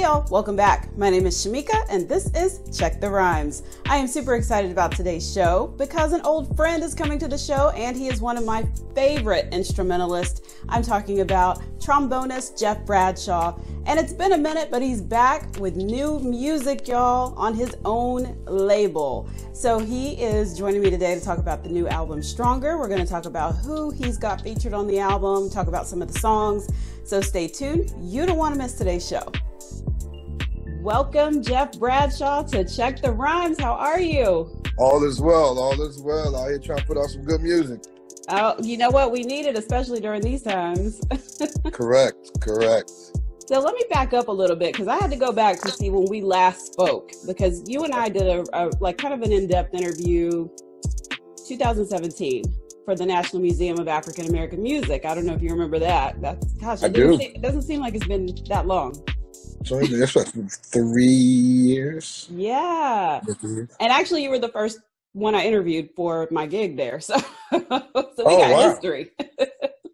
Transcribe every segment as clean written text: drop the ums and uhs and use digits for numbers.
y'all, welcome back. My name is Shamika and this is Check the Rhymes. I am super excited about today's show because an old friend is coming to the show and he is one of my favorite instrumentalists. I'm talking about Trombonist Jeff Bradshaw. And it's been a minute, but he's back with new music, y'all, on his own label. So he is joining me today to talk about the new album, Stronger. We're going to talk about who he's got featured on the album, talk about some of the songs. So stay tuned. You don't want to miss today's show. Welcome, Jeff Bradshaw, to Check the Rhymes. How are you? All is well. All is well. Out here trying to put out some good music. Oh, you know what? We need it, especially during these times. Correct. So let me back up a little bit because I had to go back to see when we last spoke, because you and I did a kind of an in-depth interview 2017 for the National Museum of African American Music. I don't know if you remember that. It doesn't seem like it's been that long. So that's what, 3 years? Yeah. And actually you were the first one I interviewed for my gig there. So, we got history.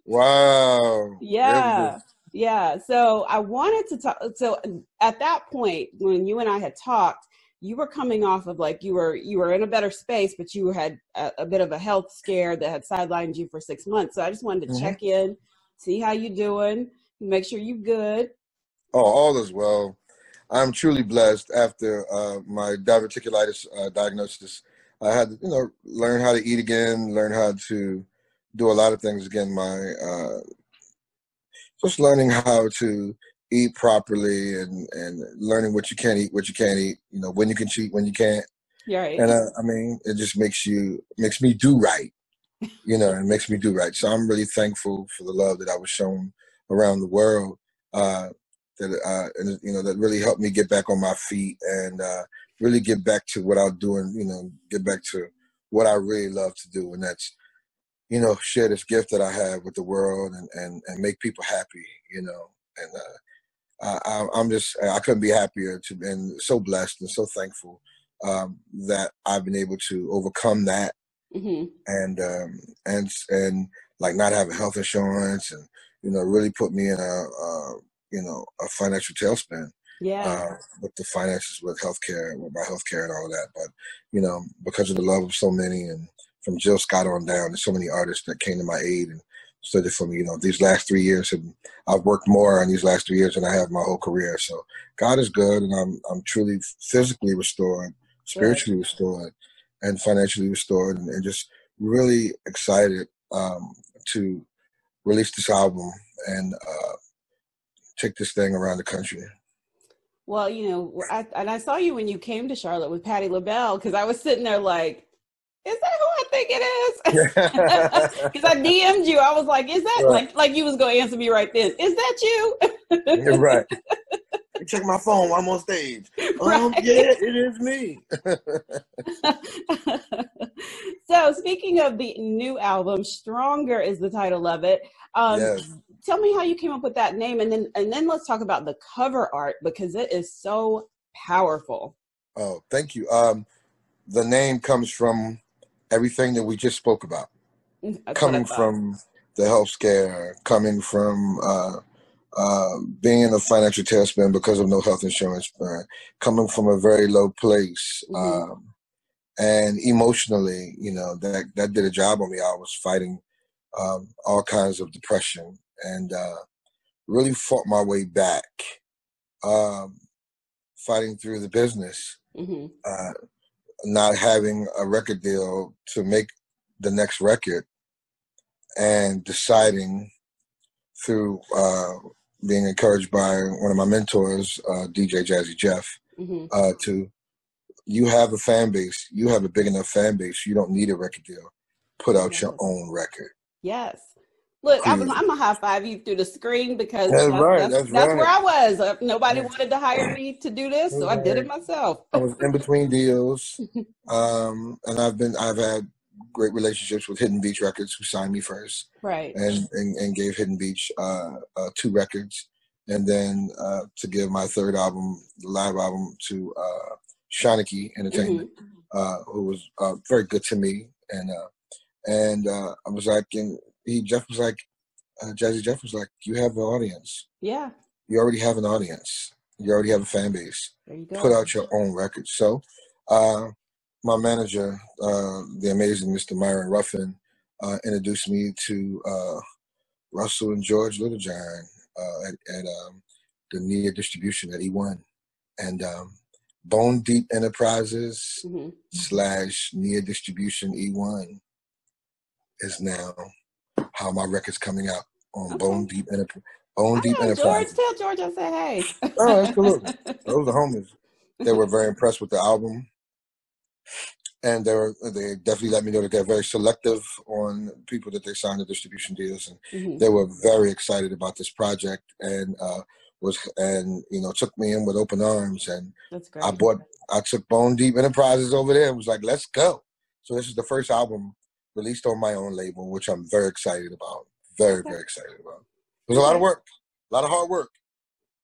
Wow. Yeah. Yeah. So I wanted to talk. So at that point, when you and I had talked, you were coming off of you were in a better space, but you had a bit of a health scare that had sidelined you for 6 months. So I just wanted to check in, see how you doing, make sure you're good. Oh, all is well. I'm truly blessed. After my diverticulitis diagnosis, I had to, learn how to eat again, learn how to do a lot of things again. Just learning how to eat properly and learning what you can eat, what you can't eat, when you can cheat, when you can't. Yeah, right. And it just makes me do right, it makes me do right. So I'm really thankful for the love that I was shown around the world, that really helped me get back on my feet and really get back to what I'm doing, get back to what I really love to do. And that's, share this gift that I have with the world and make people happy, and I couldn't be happier and so blessed and so thankful that I've been able to overcome that and not having health insurance and, really put me in a financial tailspin. Yeah. With the finances, with healthcare, with my healthcare and all of that. But, because of the love of so many and from Jill Scott on down, there's so many artists that came to my aid and stood there for me. These last 3 years, I've worked more on these last 3 years than I have my whole career. So God is good, and I'm truly physically restored, spiritually restored, and financially restored, and just really excited to release this album and take this thing around the country. Well, I saw you when you came to Charlotte with Patti LaBelle, because I was sitting there like, is that who I think it is? Because I DM'd you. I was like, is that like you was going to answer me right then? Is that you? You're right. Check my phone while I'm on stage. Right. Yeah, it is me. So speaking of the new album, Stronger is the title of it. Yes. Tell me how you came up with that name, and then let's talk about the cover art, because it is so powerful. Oh, thank you. The name comes from everything that we just spoke about. Coming from the health scare, coming from being in a financial tailspin because of no health insurance, coming from a very low place, and emotionally, that did a job on me. I was fighting all kinds of depression and really fought my way back, fighting through the business, not having a record deal to make the next record, and deciding through being encouraged by one of my mentors, DJ Jazzy Jeff, you have a fan base, you have a big enough fan base, you don't need a record deal. Put out your own record. Yes. Look, I'm going to high five you through the screen, because that's where I was. Nobody wanted to hire me to do this, so I did it myself. I was in between deals, and I've had great relationships with Hidden Beach Records, who signed me first, right? And gave Hidden Beach 2 records, and then to give my third album, the live album, to Shaniki Entertainment, who was very good to me, and I was like, Jeff was like, Jazzy Jeff was like, you have an audience. Yeah. You already have an audience. You already have a fan base. There you go. Put out your own record. So, my manager, the amazing Mr. Myron Ruffin, introduced me to Russell and George Littlejohn at the Nia Distribution at E1. And Bone Deep Enterprises / Nia Distribution E1 is now how my record's coming out on Bone Deep Enterprises. George, tell George I said hey. Oh, absolutely. Those are homies. They were very impressed with the album. And they definitely let me know that they're very selective on people that they sign to distribution deals. And they were very excited about this project and took me in with open arms. And that's great. I took Bone Deep Enterprises over there and was like, let's go. So this is the first album released on my own label, which I'm very excited about. Very, very excited about. It was a lot of work, a lot of hard work.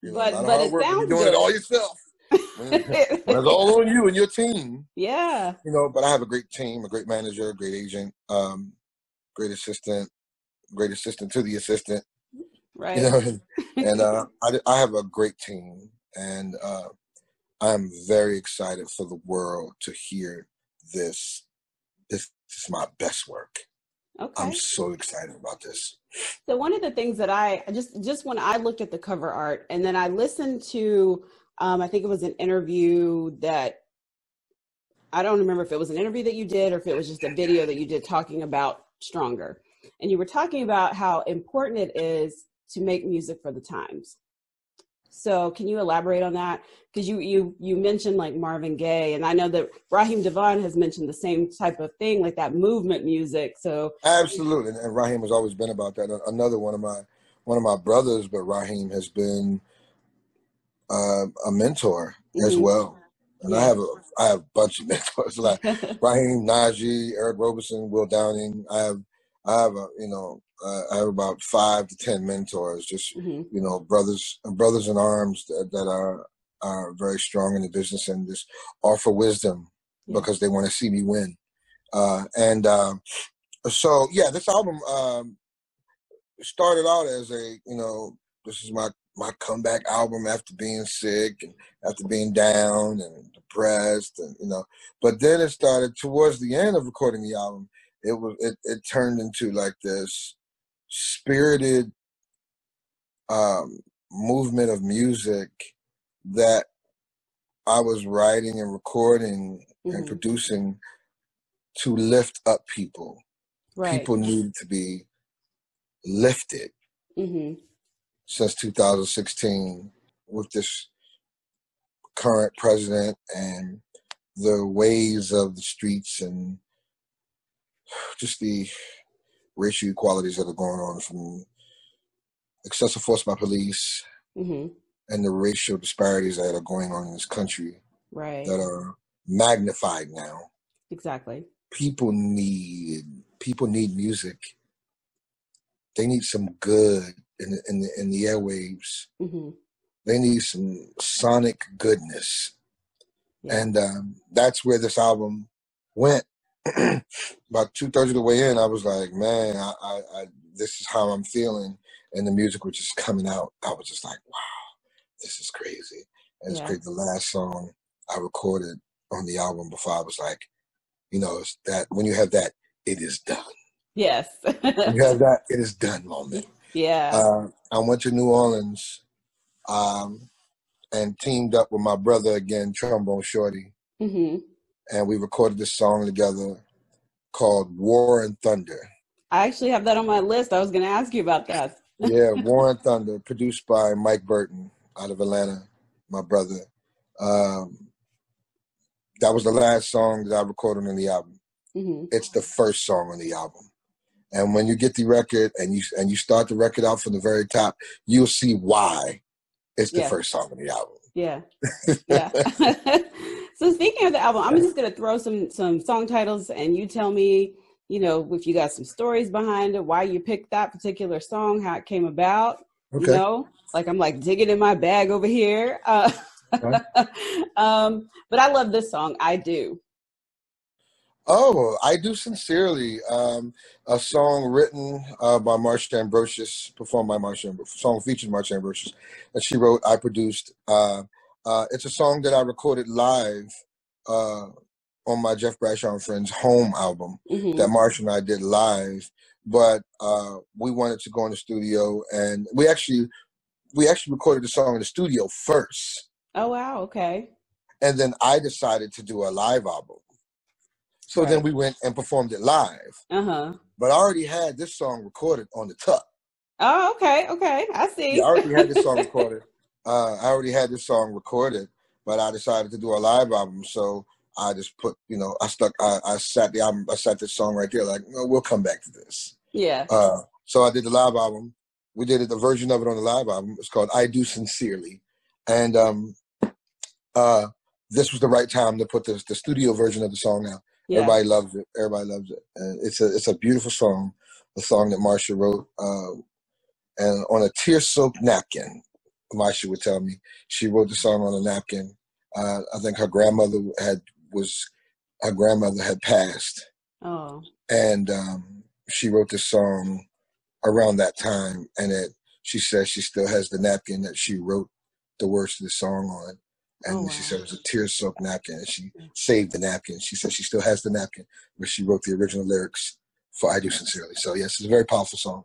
But it sounds doing good. it all yourself. When it's all on you and your team. Yeah. But I have a great team, a great manager, a great agent, great assistant to the assistant. Right. And I have a great team, and I'm very excited for the world to hear this. This is my best work. Okay. I'm so excited about this. So one of the things that I just when I looked at the cover art and then I listened to, I think it was an interview that, I don't remember if it was an interview that you did or if it was just a video that you did talking about Stronger. And you were talking about how important it is to make music for the times. So can you elaborate on that? Because you mentioned like Marvin Gaye, and I know that Raheem DeVaughn has mentioned the same type of thing, like that movement music. So absolutely, and Raheem has always been about that. Another one of my brothers, but Raheem has been a mentor as well. And I have a bunch of mentors like Raheem, Najee, Eric Roberson, Will Downing. I have about 5 to 10 mentors, just brothers in arms that are very strong in the business and just offer wisdom because they want to see me win. So this album started out as this is my comeback album after being sick and after being down and depressed, and but then it started towards the end of recording the album. It turned into like this spirited movement of music that I was writing and recording and producing to lift up people. Right. People needed to be lifted. Since 2016 with this current president and the ways of the streets and just the racial equalities that are going on, from excessive force by police and the racial disparities that are going on in this country that are magnified now. Exactly. People need music. They need some good in the airwaves. They need some sonic goodness. And that's where this album went. About 2/3 of the way in, I was like, man, I this is how I'm feeling. And the music was just coming out. I was just like, wow, this is crazy. And it's great. The last song I recorded on the album before I was like, it's that when you have that, it is done. Yes. When you have that, it is done moment. Yeah. I went to New Orleans and teamed up with my brother again, Trombone Shorty. And we recorded this song together called War and Thunder. I actually have that on my list. I was going to ask you about that. Yeah, War and Thunder, produced by Mike Burton out of Atlanta, my brother. That was the last song that I recorded on the album. It's the first song on the album. And when you get the record and you start the record out from the very top, you'll see why it's the first song on the album. Yeah. Yeah. So speaking of the album, I'm just going to throw some song titles and you tell me, if you got some stories behind it, why you picked that particular song, how it came about, like I'm like digging in my bag over here. But I love this song. I Do. Oh, I Do Sincerely, a song written by Marsha Ambrosius, performed by Marsha Ambrosius, song featured Marsha Ambrosius, that she wrote, I produced. It's a song that I recorded live uh, on my Jeff Bradshaw and Friends home album that Marsha and I did live. But we wanted to go in the studio, and we actually recorded the song in the studio first. Oh, wow. Okay. And then I decided to do a live album. So then we went and performed it live. But I already had this song recorded on the tuck. Oh, okay. Okay. I see. Yeah, I already had this song recorded. But I decided to do a live album. So I just put, I sat the album, I sat this song right there, like, no, we'll come back to this. Yeah. So I did the live album. We did it, the version of it on the live album. It's called I Do Sincerely. And this was the right time to put the studio version of the song out. Yeah. Everybody loves it. And it's a beautiful song, a song that Marsha wrote, and on a tear-soaked napkin. Marsha would tell me she wrote the song on a napkin. I think her grandmother had passed. Oh. And she wrote this song around that time, and she says she still has the napkin that she wrote the words to the song on. And she said it was a tear-soaked napkin, and she saved the napkin. She said she still has the napkin where she wrote the original lyrics for I Do Sincerely. So, yes, it's a very powerful song.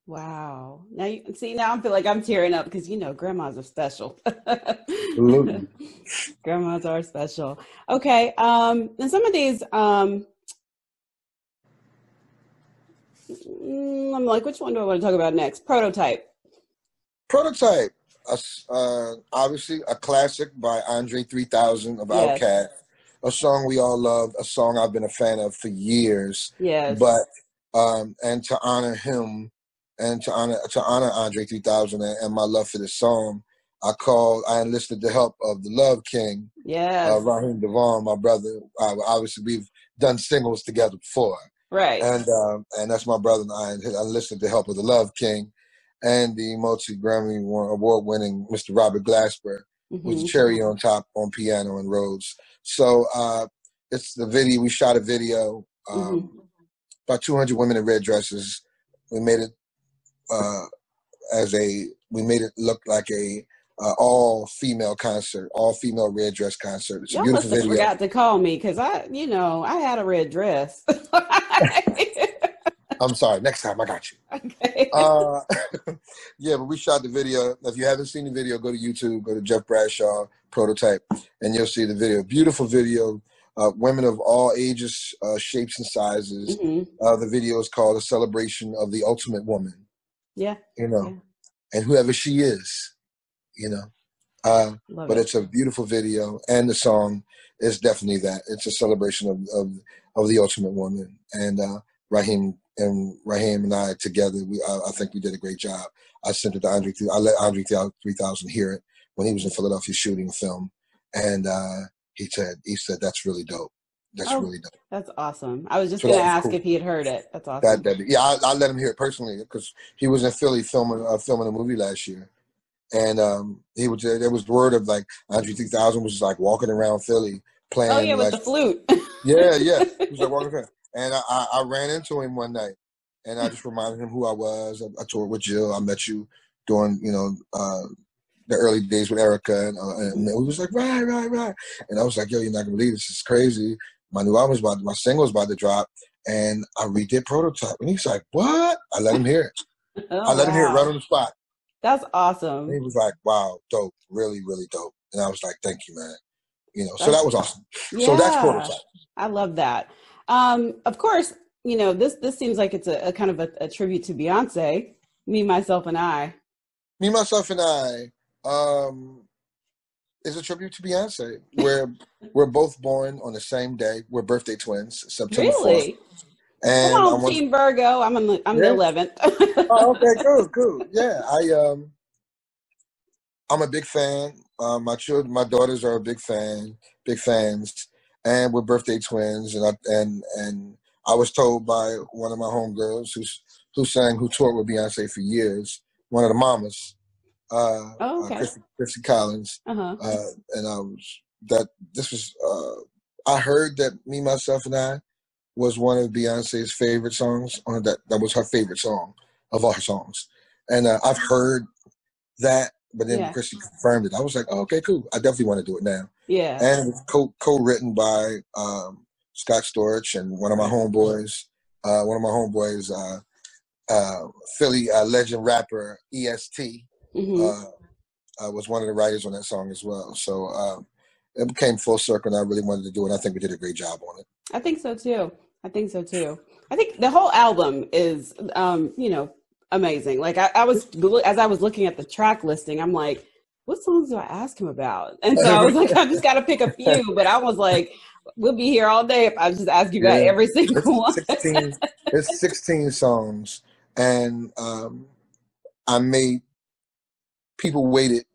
Wow. Now you see, now I feel like I'm tearing up because, grandmas are special. Absolutely. Grandmas are special. Okay. And some of these, I'm like, which one do I want to talk about next? Prototype. Obviously a classic by Andre 3000 of Outkast, a song we all love, a song I've been a fan of for years. Yes. But and to honor him and to honor Andre 3000 and my love for this song, I enlisted the help of the Love King, Raheem Devon, my brother. Obviously we've done singles together before. Right. And that's my brother and I enlisted the help of the Love King and the multi-Grammy award-winning Mr. Robert Glasper, who's the cherry on top on piano and Rhodes. So it's the video. We shot a video, about 200 women in red dresses. We made it look like a all-female concert, all-female red dress concert. It's a beautiful video. You forgot to call me because I had a red dress. I'm sorry. Next time, I got you. Okay. Yeah, but we shot the video. If you haven't seen the video, go to YouTube, go to Jeff Bradshaw Prototype, and you'll see the video. Beautiful video. Women of all ages, shapes, and sizes. The video is called A Celebration of the Ultimate Woman. Yeah. And whoever she is, but it's a beautiful video, and the song is definitely that. It's a celebration of the ultimate woman. And Raheem and I together, I think we did a great job. I sent it to Andre. I let Andre 3000 hear it when he was in Philadelphia shooting a film, and he said that's really dope. Really dope. That's awesome. I was just going to ask if he had heard it. That's awesome. I let him hear it personally because he was in Philly filming a movie last year, and there was word of like Andre 3000 was just like walking around Philly playing. Oh yeah, with the flute. Yeah. He was like walking around. And I ran into him one night, and I just reminded him who I was. I toured with Jill. I met you during, the early days with Erykah, and he was like, right. And I was like, yo, you're not gonna believe this. It's crazy. My single was about to drop, and I redid Prototype. And he's like, what? I let him hear it. I let him hear it right on the spot. That's awesome. And he was like, wow, dope, really, really dope. And I was like, thank you, man. So that was awesome. Yeah. So that's Prototype. I love that. Of course, this seems like it's a kind of a tribute to Beyonce, Me, Myself, and I. Me, Myself, and I is a tribute to Beyonce. We're both born on the same day. We're birthday twins, September 4th. And come on, Team Virgo. I'm the 11th. Oh, okay, cool. Yeah, I'm a big fan. My daughters are big fans. And we're birthday twins, and I was told by one of my homegirls who toured with Beyonce for years, one of the mamas, Chrissy Collins, and I heard that Me, Myself, and I was one of Beyonce's favorite songs. That was her favorite song of all her songs. And I've heard that, but then Chrissy confirmed it. I was like, oh, okay, cool. I definitely want to do it now. Yeah. And it was co-written by Scott Storch and one of my homeboys, Philly legend rapper EST, was one of the writers on that song as well. So it became full circle, and I really wanted to do it. I think we did a great job on it. I think so too. I think the whole album is, amazing. Like as I was looking at the track listing, I'm like, what songs do I ask him about? And so I was like, I just got to pick a few. But I was like, we'll be here all day if I just ask you about every single one. It's 16 songs, and I made people waited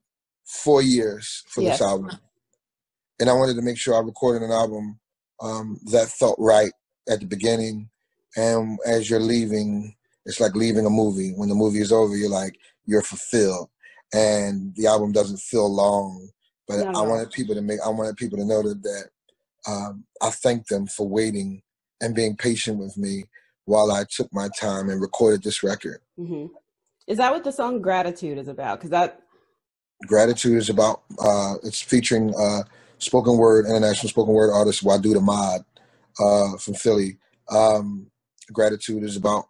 4 years for this album, and I wanted to make sure I recorded an album that felt right at the beginning. And as you're leaving, it's like leaving a movie. When the movie is over, you're fulfilled, and the album doesn't feel long. But I wanted people to know that I thank them for waiting and being patient with me while I took my time and recorded this record. Mm-hmm. Is that what the song "Gratitude" is about? Gratitude is about. It's featuring international spoken word artist Wadu the Mod from Philly. Gratitude is about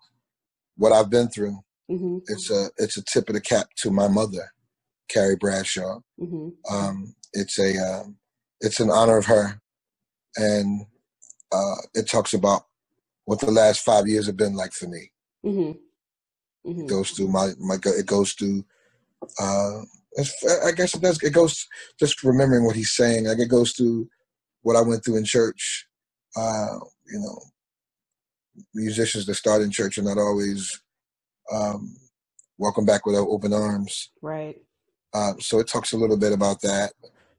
what I've been through. Mm-hmm. It's a tip of the cap to my mother, Carrie Bradshaw. Mm-hmm. It's in honor of her, and it talks about what the last 5 years have been like for me. Mm-hmm. Mm-hmm. It goes through it goes through. I guess it does. It goes just remembering what he's saying. Like, it goes through what I went through in church. Musicians that start in church are not always welcome back with open arms. Right. So it talks a little bit about that.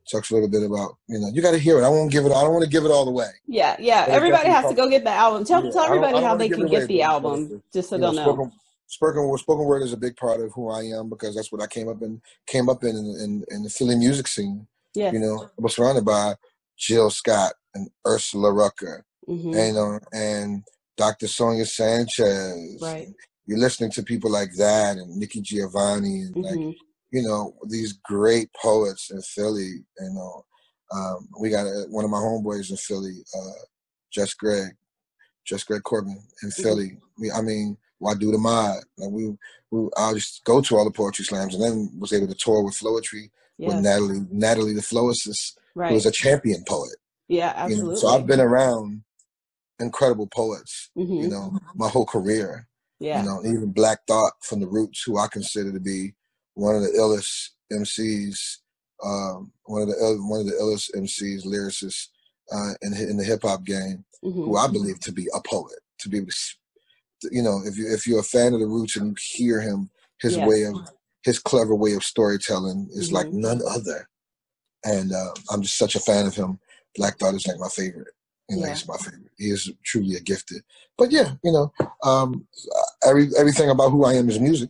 Talks a little bit about, you got to hear it. I don't want to give it all away. Yeah. But everybody has to go get the album. Tell everybody how they can get the album, just so they'll know. Spoken word is a big part of who I am, because that's what I came up in the Philly music scene. Yeah. I was surrounded by Jill Scott and Ursula Rucker, and Dr. Sonia Sanchez. Right. You're listening to people like that, and Nikki Giovanni, and these great poets in Philly. We got one of my homeboys in Philly, Just Greg Corbin in Philly. Wadu the Mod. I just go to all the poetry slams, and then was able to tour with Floetry with Natalie the Flowist, who was a champion poet. Yeah, absolutely. So I've been around incredible poets, my whole career. Yeah. Even Black Thought from the Roots, who I consider to be one of the illest MCs, one of the illest MCs, lyricists in the hip hop game, who I believe to be a poet, to be able to. If you're a fan of the Roots and you hear him, his clever way of storytelling is like none other. And I'm just such a fan of him. Black Thought is like my favorite. He's my favorite. He is truly a gifted. But everything about who I am is music.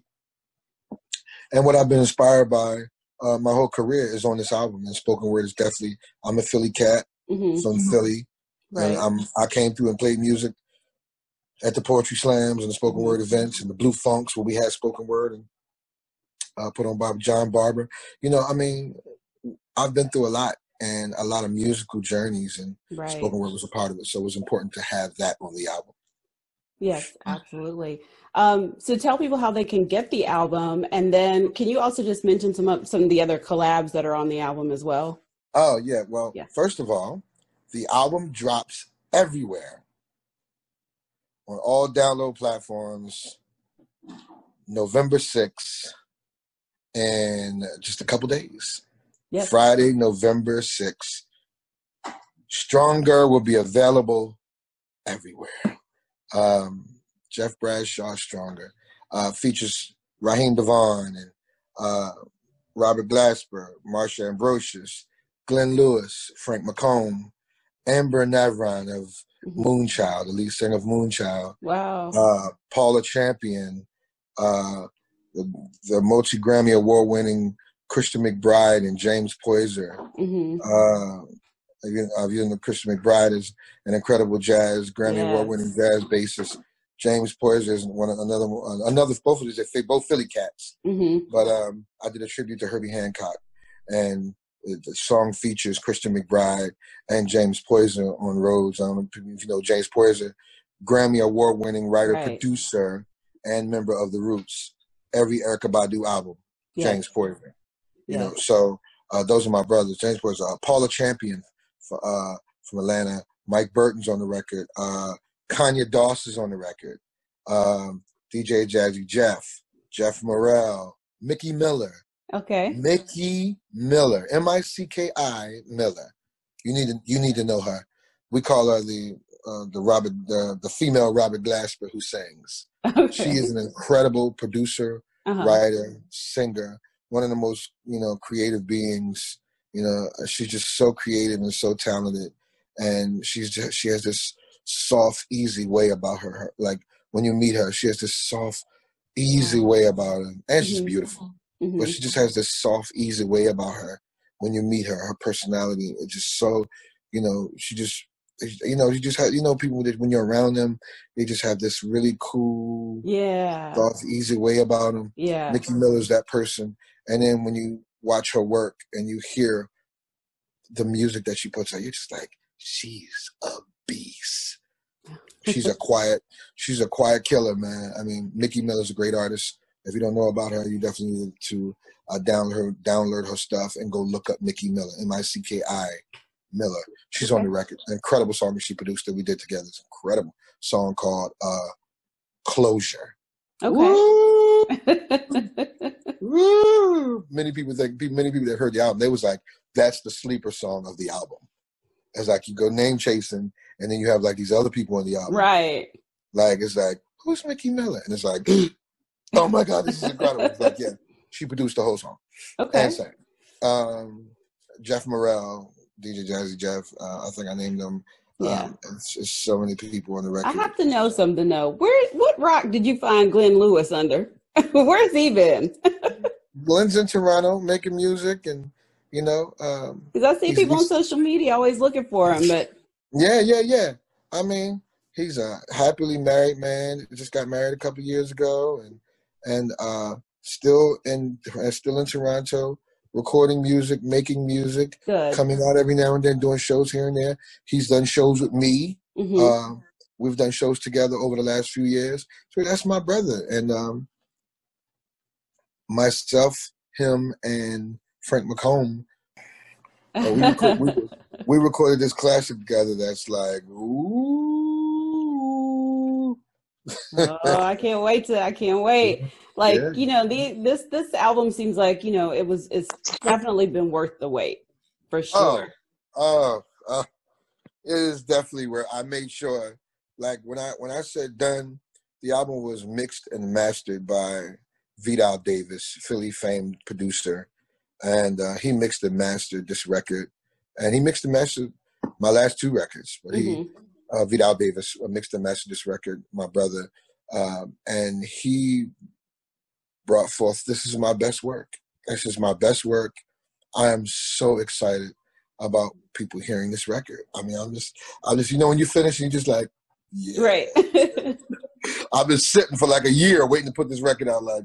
And what I've been inspired by my whole career is on this album. And spoken word is definitely, I'm a Philly cat from Philly. Right. And I came through and played music at the poetry slams and the spoken word events and the Blue Funks where we had spoken word and put on by John Barber. I've been through a lot and a lot of musical journeys, and spoken word was a part of it. So it was important to have that on the album. Yes, absolutely. So tell people how they can get the album, and then can you also just mention some of the other collabs that are on the album as well? Oh, yeah. Well, first of all, the album drops everywhere on all download platforms November 6th in just a couple days. Yes. Friday, November 6th. Stronger will be available everywhere. Jeff Bradshaw, Stronger. Features Raheem Devon and Robert Glasper, Marsha Ambrosius, Glen Lewis, Frank McComb, Amber Navron of Moonchild, the lead singer of Moonchild. Wow. Paula Champion, the multi-Grammy award-winning Christian McBride and James Poyser. You know, Christian McBride is an incredible jazz, Grammy award-winning jazz bassist. James Poyser is another. Both of these, they both Philly cats. Mm-hmm. But I did a tribute to Herbie Hancock, and the song features Christian McBride and James Poyser on Rhodes. I don't know if you know James Poyser, Grammy award-winning writer, producer, and member of The Roots. Every Erykah Badu album, James Poyser. You know, so those are my brothers. James Poyser, Paula Champion from Atlanta. Mike Burton's on the record. Kanye Doss is on the record. DJ Jazzy Jeff Morrell, Mickey Miller. Okay. Mickey Miller, Micki Miller. You need to know her. We call her the female Robert Glasper who sings. Okay. She is an incredible producer, writer, singer. One of the most creative beings. You know, she's just so creative and so talented, and she has this soft, easy way about her. Like when you meet her, she has this soft, easy way about her, and she's beautiful. Mm-hmm. But she just has this soft, easy way about her. When you meet her, her personality is just so, she just, you just have, people that when you're around them, they just have this really cool, soft, easy way about them. Yeah. Mickey Miller's that person. And then when you watch her work and you hear the music that she puts out, you're just like, she's a beast. She's a quiet killer, man. I mean, Mickey Miller's a great artist. If you don't know about her, you definitely need to download her stuff and go look up Mickey Miller, Micki Miller. She's on the record. An incredible song that she produced that we did together. It's an incredible song called Closure. Okay. Woo! Many people that heard the album, they was like, that's the sleeper song of the album. It's like you go name chasing, and then you have like these other people on the album. Right. Like, it's like, who's Mickey Miller? And it's like, oh my God, this is incredible. It's like, she produced the whole song. Okay. And sang. Jeff Morrell, DJ Jazzy Jeff, I think I named them. Yeah. It's just so many people on the record. I have to know something though. What rock did you find Glen Lewis under? Where's he been? Glen's in Toronto making music, and because I see people on social media always looking for him, but yeah. I mean, he's a happily married man. He just got married a couple of years ago, and still in Toronto, recording music, making music, coming out every now and then, doing shows here and there. He's done shows with me. Mm-hmm. We've done shows together over the last few years. So that's my brother, and myself, him, and Frank McComb. We recorded this classic together. That's like, ooh. Oh, I can't wait. Like, this album seems like, it's definitely been worth the wait for sure. It is definitely where I made sure, like when I said done, the album was mixed and mastered by Vidal Davis, Philly famed producer. And he mixed and mastered this record. And he mixed and mastered my last two records. But Vidal Davis mixed and mastered this record, my brother. And he brought forth, this is my best work. This is my best work. I am so excited about people hearing this record. I mean, I'm just, when you finish, you're just like, yeah. Right. I've been sitting for like a year waiting to put this record out. Like,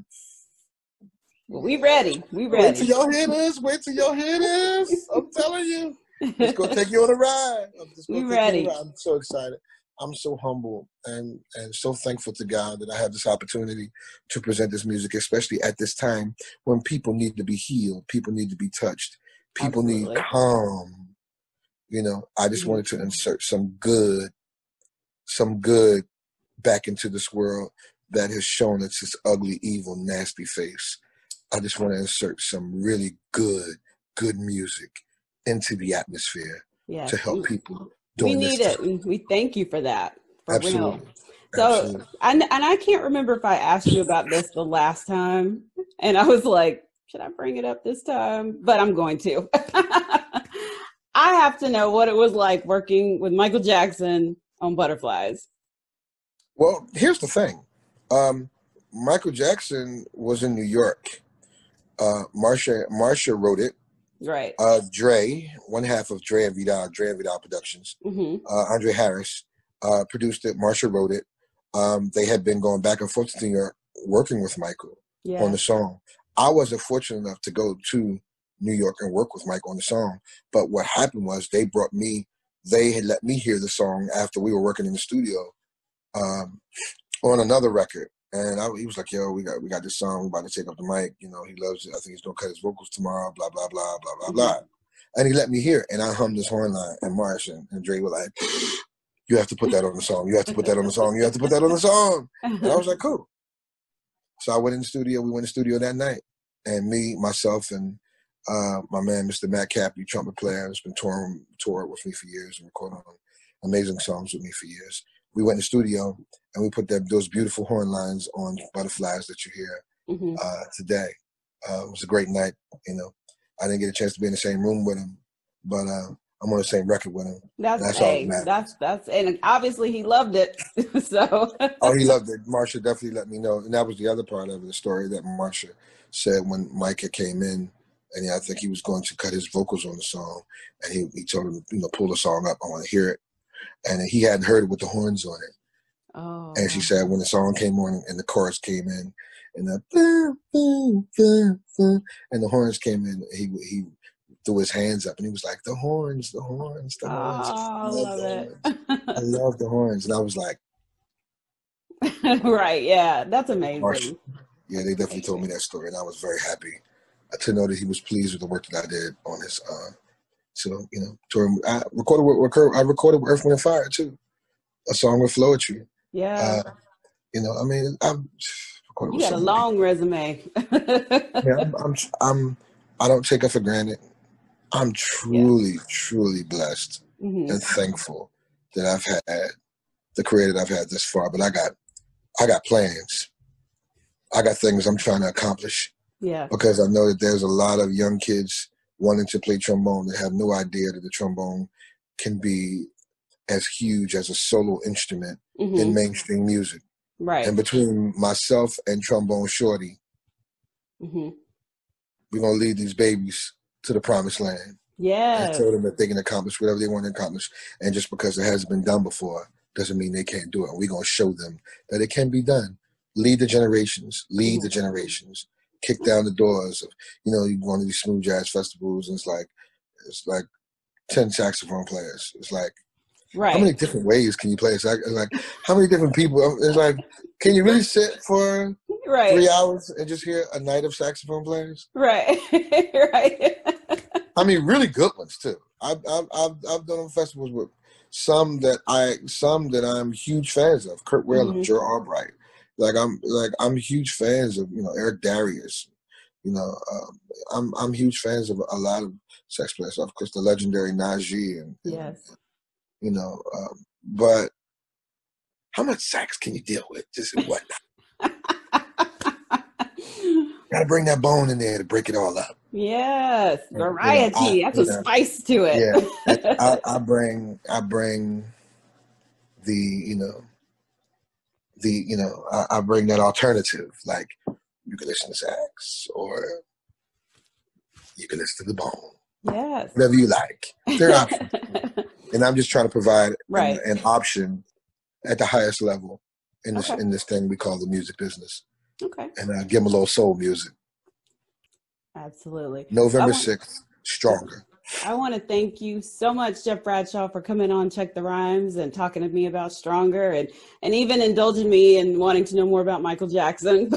we ready. Wait till y'all hear this. I'm telling you, it's gonna take you on a ride. We ready. I'm so excited. I'm so humble and so thankful to God that I have this opportunity to present this music, especially at this time when people need to be healed, people need to be touched, people need calm. I just wanted to insert some good back into this world that has shown its ugly, evil, nasty face. I just want to insert some really good music into the atmosphere to help people. We need it. And we thank you for that. For Absolutely. Real. So, and I can't remember if I asked you about this the last time, and I was like, should I bring it up this time? But I'm going to. I have to know what it was like working with Michael Jackson on Butterflies. Well, here's the thing. Michael Jackson was in New York. Marsha wrote it, Right. Dre, one half of Dre and Vidal Productions, Andre Harris, produced it. Marsha wrote it. They had been going back and forth to New York, working with Michael on the song. I wasn't fortunate enough to go to New York and work with Mike on the song. But what happened was they had let me hear the song after we were working in the studio on another record. And he was like, yo, we got this song, we're about to take up the mic. You know, he loves it. I think he's going to cut his vocals tomorrow, blah, blah, blah, blah, blah, blah. And he let me hear it. And I hummed this horn line. And Marsh and Dre were like, you have to put that on the song. You have to put that on the song. You have to put that on the song. And I was like, cool. So I went in the studio. We went in the studio that night. And me, myself, and my man, Mr. Matt Cappy, trumpet player, has been touring with me for years and recording amazing songs with me for years. We went in the studio and we put those beautiful horn lines on Butterflies that you hear today. It was a great night. You know, I didn't get a chance to be in the same room with him, but I'm on the same record with him. That's all that matters. That's and obviously he loved it. So oh, he loved it. Marsha definitely let me know, and that was the other part of the story that Marsha said when Micah came in, and I think he was going to cut his vocals on the song, and he told him, you know, pull the song up. I want to hear it, and he hadn't heard it with the horns on it. Oh. And she said when the song came on and the chorus came in, and the horns came in, he threw his hands up and he was like, the horns. Oh, I love it. I love the horns. And I was like, right, yeah, that's amazing. Yeah, they definitely told me that story, and I was very happy to know that he was pleased with the work that I did on his. So you know, I recorded with Earth, Wind and Fire too, a song with Floetry. Yeah. You know, I mean, you got a long resume. Yeah, I don't take it for granted. I'm truly blessed and thankful that I've had the career that I've had this far. But I got plans. I got things I'm trying to accomplish. Yeah. Because I know that there's a lot of young kids wanting to play trombone that have no idea that the trombone can be as huge as a solo instrument in mainstream music. Right. And between myself and Trombone Shorty, we're going to lead these babies to the promised land. Yeah. And tell them that they can accomplish whatever they want to accomplish. And just because it hasn't been done before doesn't mean they can't do it. We're going to show them that it can be done. Lead the generations. Kick down the doors of, you know, you go to these smooth jazz festivals and it's like 10 saxophone players. It's like, right. How many different ways can you play? It's like how many different people? It's like, can you really sit for 3 hours and just hear a night of saxophone players? Right. Right. I mean, really good ones too. I've done festivals with some that I'm huge fans of. Kurt Whalum, Joe Albright. I'm huge fans of, you know, Eric Darius. You know, I'm huge fans of a lot of sax players. Of course, the legendary Najee and yes. You know, but how much sax can you deal with? Just what? Got to bring that bone in there to break it all up. Yes, variety. That's a spice to it. Yeah, I bring I bring that alternative. Like you can listen to sax, or you can listen to the bone. Yes, whatever you like. There are options. And I'm just trying to provide an option at the highest level in this thing we call the music business. Okay. And give them a little soul music. Absolutely. November 6th, Stronger. I want to thank you so much, Jeff Bradshaw, for coming on Check the Rhymes and talking to me about Stronger and even indulging me in wanting to know more about Michael Jackson.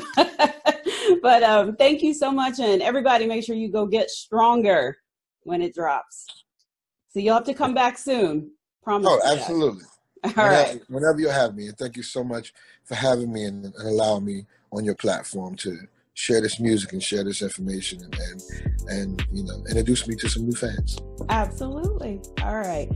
But thank you so much. And everybody, make sure you go get Stronger when it drops. So you'll have to come back soon. Promise. Oh, absolutely. All right. Whenever you have me. And thank you so much for having me and allowing me on your platform to share this music and share this information and you know, introduce me to some new fans. Absolutely. All right.